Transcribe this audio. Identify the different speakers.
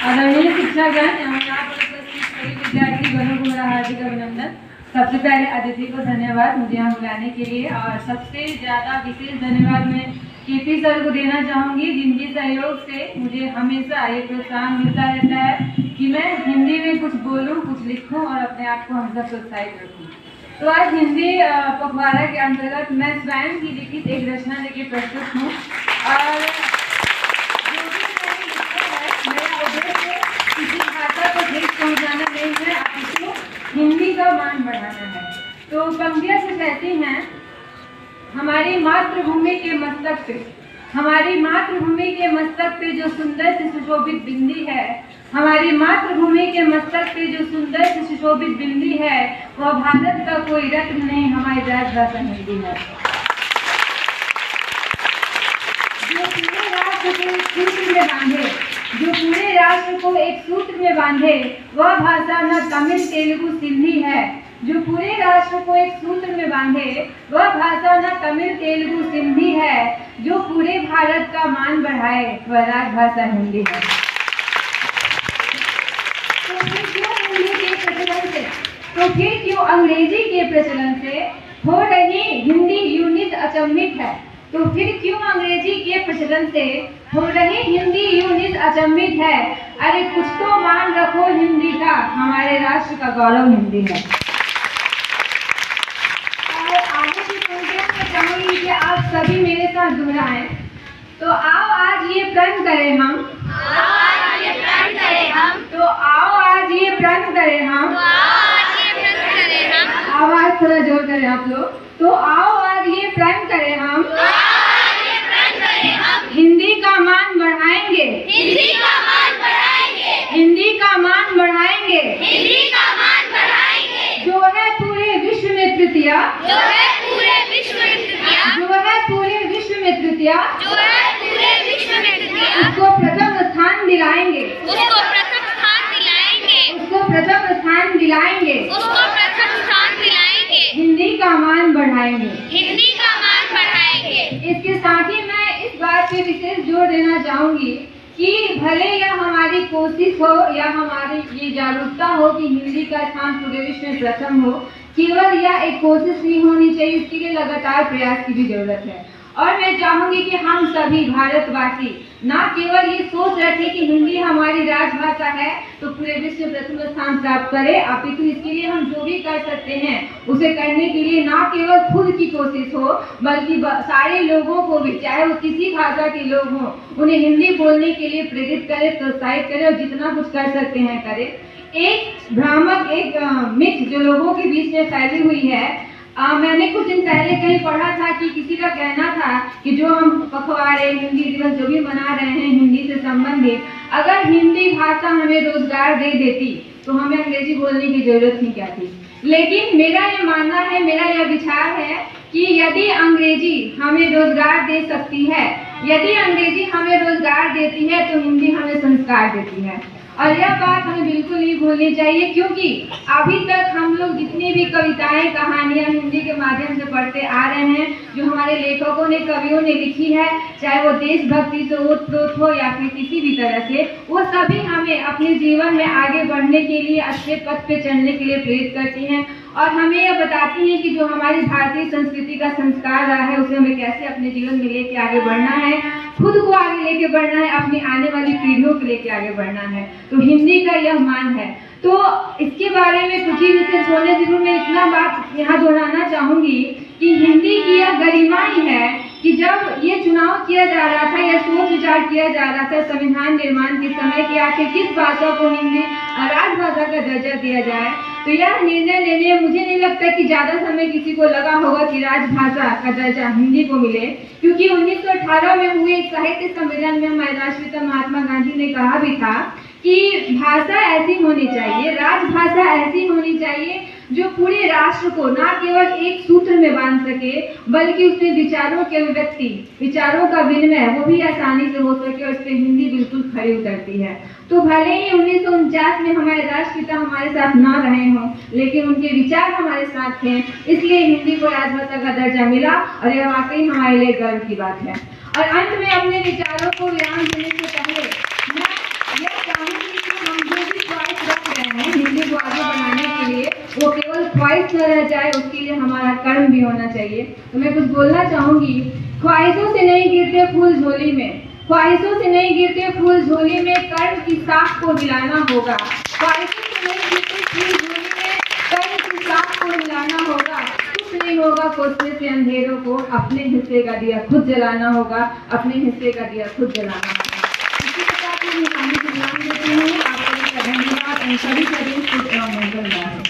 Speaker 1: आदरणीय शिक्षागण एवं यहाँ पर उपस्थित सभी विद्यार्थी गणों को मेरा हार्दिक अभिनंदन। सबसे पहले अतिथि को धन्यवाद मुझे यहाँ बुलाने के लिए, और सबसे ज़्यादा विशेष धन्यवाद मैं केपी सर को देना चाहूँगी, जिनके सहयोग से मुझे हमेशा ये प्रोत्साहन मिलता रहता है कि मैं हिंदी में कुछ बोलूँ, कुछ लिखूँ और अपने आप को हमेशा प्रोत्साहित रखूँ। तो आज हिंदी पखवाड़ा के अंतर्गत मैं स्वयं की लिखित एक रचना लेके प्रस्तुत हूँ, और मेरा उद्देश्य किसी भाषा को ठेस पहुँचाना नहीं है, आपको हिंदी का मान बढ़ाना है। तो पंक्तियाँ कुछ ऐसी हैं। हमारी मातृभूमि के मस्तक पे, हमारी मातृभूमि के मस्तक पे जो सुंदर से सुशोभित बिंदी है, हमारी मातृभूमि के मस्तक पे जो सुंदर से सुशोभित बिंदी है, वह भारत का कोई रत्न नहीं, हमारी राजभाषा हिंदी है। जो पूरे राष्ट्र को एक सूत्र में बांधे, जो पूरे राष्ट्र को एक सूत्र में बांधे, वह भाषा न तमिल तेलुगु सिंधी है। जो पूरे राष्ट्र को एक सूत्र में बांधे, वह भाषा न तमिल तेलुगु सिंधी है। जो पूरे भारत का मान बढ़ाए, वह राजभाषा हिंदी है। तो फिर क्यों हिंदी के प्रचलन से, तो फिर क्यों अंग्रेजी के प्रचलन से हो रही हिंदी यूनिट अचंभित है। तो फिर क्यों अंग्रेजी के प्रचलन से हो रही हिंदी यूनिट अचंभित है। अरे कुछ तो मान रखो हिंदी का, हमारे राष्ट्र का गौरव हिंदी है। और आगे की पंक्तियों में चाहूंगी कि आप सभी मेरे साथ दोहराएं। तो आओ आज ये प्रण करें हम, तो आओ आज ये प्रण करें हम, आवाज थोड़ा जोर करें आप लोग। तो आओ आज ये प्रण करें हम, हिंदी का मान बढ़ाएंगे,
Speaker 2: हिंदी का मान बढ़ाएंगे,
Speaker 1: हिंदी का मान बढ़ाएंगे,
Speaker 2: हिंदी का मान बढ़ाएंगे।
Speaker 1: जो है पूरे विश्व में तृतीया,
Speaker 2: जो है पूरे विश्व में तृतीया,
Speaker 1: जो है पूरे विश्व में तृतीया,
Speaker 2: जो है पूरे विश्व में तृतीया,
Speaker 1: उसको प्रथम स्थान दिलाएंगे,
Speaker 2: उसको प्रथम स्थान दिलाएंगे,
Speaker 1: उसको प्रथम स्थान दिलाएंगे,
Speaker 2: उसको प्रथम स्थान दिलाएंगे।
Speaker 1: हिंदी का मान बढ़ाएंगे,
Speaker 2: हिंदी का मान बढ़ाएंगे।
Speaker 1: इसके साथ ही मैं इस बात पे विशेष जोर देना चाहूंगी कि भले यह हमारी कोशिश हो या हमारी ये जागरूकता हो कि हिंदी का स्थान पूरे विश्व में प्रथम हो, केवल यह एक कोशिश नहीं होनी चाहिए, इसके लिए लगातार प्रयास की भी जरूरत है। और मैं चाहूंगी कि हम सभी भारतवासी ना केवल ये सोच रखें कि हिंदी हमारी राजभाषा है तो पूरे विश्व में प्रथम स्थान प्राप्त करें, अपितु इसके लिए हम जो भी कर सकते हैं उसे करने के लिए ना केवल खुद की कोशिश हो, बल्कि सारे लोगों को भी, चाहे वो किसी भाषा के लोग हों, उन्हें हिंदी बोलने के लिए प्रेरित करें, प्रोत्साहित करें और जितना कुछ कर सकते हैं करें। एक भ्रामक, एक मिथ जो लोगों के बीच में फैली हुई है, मैंने कुछ दिन पहले कहीं पढ़ा था कि किसी का कहना था कि जो हम पखवाड़े, हिंदी दिवस जो भी मना रहे हैं हिंदी से संबंधित, अगर हिंदी भाषा हमें रोजगार दे देती तो हमें अंग्रेजी बोलने की जरूरत ही क्या थी। लेकिन मेरा ये मानना है, मेरा यह विचार है कि यदि अंग्रेजी हमें रोजगार दे सकती है, यदि अंग्रेजी हमें रोजगार देती है, तो हिंदी हमें संस्कार देती है। और यह बात हमें बिल्कुल नहीं भूलनी चाहिए, क्योंकि अभी तक हम लोग जितनी भी कविताएं, कहानियां हिंदी के माध्यम से पढ़ते आ रहे हैं, जो हमारे लेखकों ने, कवियों ने लिखी है, चाहे वो देशभक्ति से ओतप्रोत हो या फिर किसी भी तरह से, वो सभी हमें अपने जीवन में आगे बढ़ने के लिए, अच्छे पथ पे चलने के लिए प्रेरित करती हैं और हमें यह बताती हैं कि जो हमारी भारतीय संस्कृति का संस्कार रहा है उसे हमें कैसे अपने जीवन में लेके आगे बढ़ना है, खुद को आगे लेके बढ़ना है, अपनी आने वाली पीढ़ियों को लेके आगे बढ़ना है। तो हिंदी का यह मान है। तो इसके बारे में कुछ ही विशेष होने जरूर मैं इतना बात यहाँ दोहराना चाहूंगी कि हिंदी की यह गरिमा ही है कि जब ये चुनाव किया जा रहा था या सोच विचार किया जा रहा था संविधान निर्माण के समय कि आखिर किस भाषा को हिंदी राजभाषा का दर्जा दिया जाए, तो यह निर्णय लेने मुझे नहीं लगता कि ज्यादा समय किसी को लगा होगा कि राजभाषा का दर्जा हिंदी को मिले, क्योंकि 1918 में हुए साहित्य सम्मेलन में हमारे राष्ट्रपिता महात्मा गांधी ने कहा भी था कि भाषा ऐसी होनी चाहिए, राजभाषा ऐसी होनी चाहिए जो पूरे राष्ट्र को ना केवल एक सूत्र में बांध सके, बल्कि उसमें विचारों की अभिव्यक्ति, विचारों का विनिमय वो भी आसानी से हो सके, और इस पर हिंदी बिल्कुल खरी उतरती है। तो भले ही 1949 में हमारे राष्ट्रपिता हमारे साथ ना रहे हों, लेकिन उनके विचार हमारे साथ थे, इसलिए हिंदी को राजभाषा का दर्जा मिला और यह वाकई हमारे लिए गर्व की बात है। और अंत में अपने विचारों को विराम देने से पहले मैं यह चाहूंगी वो केवल ख्वाहिश न रह जाए, उसके लिए हमारा कर्म भी होना चाहिए। तो मैं कुछ बोलना चाहूंगी, ख्वाहिशों से नहीं गिरते फूल झोली में, ख्वाहिशों से नहीं गिरते फूल झोली में, कर्म की साख को हिलाना होगा। ख्वाहिशों से नहीं गिरते फूल झोली में, कर्म की साख को हिलाना होगा। कुछ नहीं होगा कोसने से अंधेरों को, अपने हिस्से का दिया खुद जलाना होगा, अपने हिस्से का दिया खुद जलाना होगा। इसी के साथ मैं कहानी को विराम देती हूँ। आपका धन्यवाद। सभी सभी